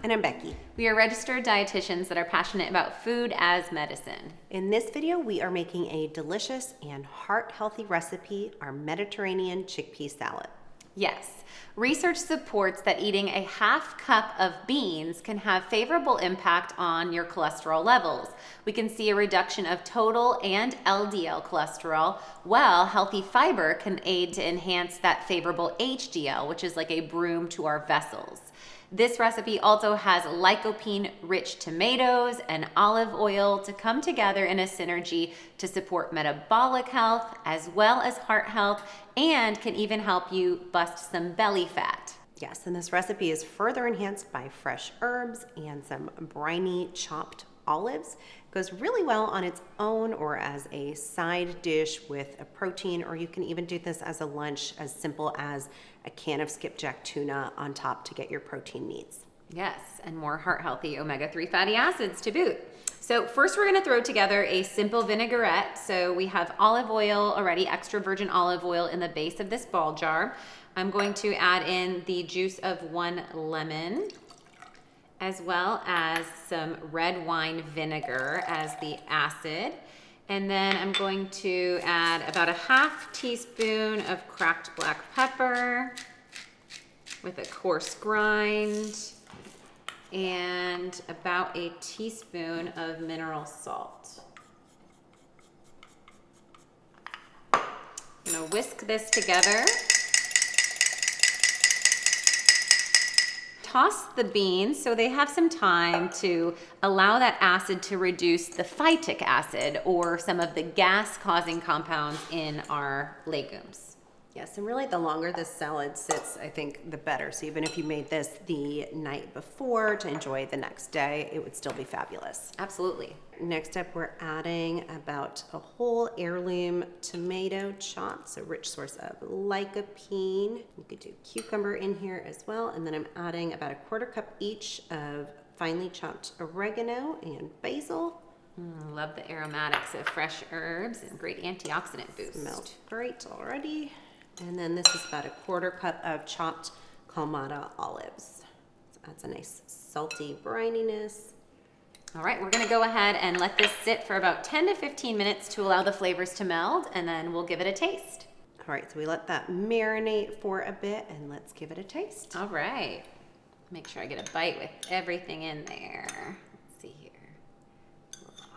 And I'm Becky. We are registered dietitians that are passionate about food as medicine. In this video, we are making a delicious and heart-healthy recipe, our Mediterranean chickpea salad. Yes, research supports that eating a half cup of beans can have favorable impact on your cholesterol levels. We can see a reduction of total and LDL cholesterol, while healthy fiber can aid to enhance that favorable HDL, which is like a broom to our vessels. This recipe also has lycopene-rich tomatoes and olive oil to come together in a synergy to support metabolic health as well as heart health, and can even help you bust some belly fat. Yes, and this recipe is further enhanced by fresh herbs and some briny chopped olives. It goes really well on its own or as a side dish with a protein, or you can even do this as a lunch as simple as a can of skipjack tuna on top to get your protein needs. Yes, and more heart-healthy omega-3 fatty acids to boot. So first we're gonna throw together a simple vinaigrette. So we have olive oil already, extra virgin olive oil in the base of this ball jar. I'm going to add in the juice of 1 lemon, as well as some red wine vinegar as the acid. And then I'm going to add about a ½ teaspoon of cracked black pepper with a coarse grind, and about a teaspoon of mineral salt. I'm gonna whisk this together. Toss the beans so they have some time to allow that acid to reduce the phytic acid or some of the gas-causing compounds in our legumes. Yes, and really the longer this salad sits, I think the better. So even if you made this the night before to enjoy the next day, it would still be fabulous. Absolutely. Next up, we're adding about a whole heirloom tomato chopped, so rich source of lycopene. You could do cucumber in here as well. And then I'm adding about a ¼ cup each of finely chopped oregano and basil. Love the aromatics of fresh herbs and great antioxidant boost. Smells great already. And then this is about a ¼ cup of chopped Kalamata olives. So adds a nice salty brininess. All right, we're gonna go ahead and let this sit for about 10 to 15 minutes to allow the flavors to meld, and then we'll give it a taste. All right, so we let that marinate for a bit, and let's give it a taste. All right, make sure I get a bite with everything in there. Let's see here.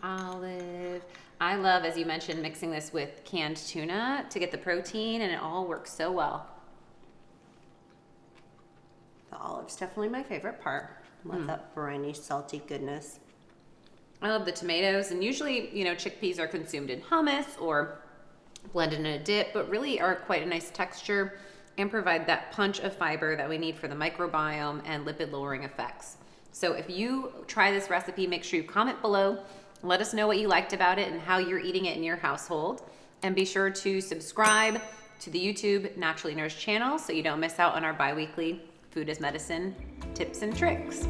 Olive. I love, as you mentioned, mixing this with canned tuna to get the protein, and it all works so well. The olive's definitely my favorite part. Love that briny, salty goodness. I love the tomatoes, and usually, you know, chickpeas are consumed in hummus or blended in a dip, but really are quite a nice texture and provide that punch of fiber that we need for the microbiome and lipid-lowering effects. So if you try this recipe, make sure you comment below. Let us know what you liked about it and how you're eating it in your household. And be sure to subscribe to the YouTube Naturally Nourished channel so you don't miss out on our bi-weekly Food as Medicine tips and tricks.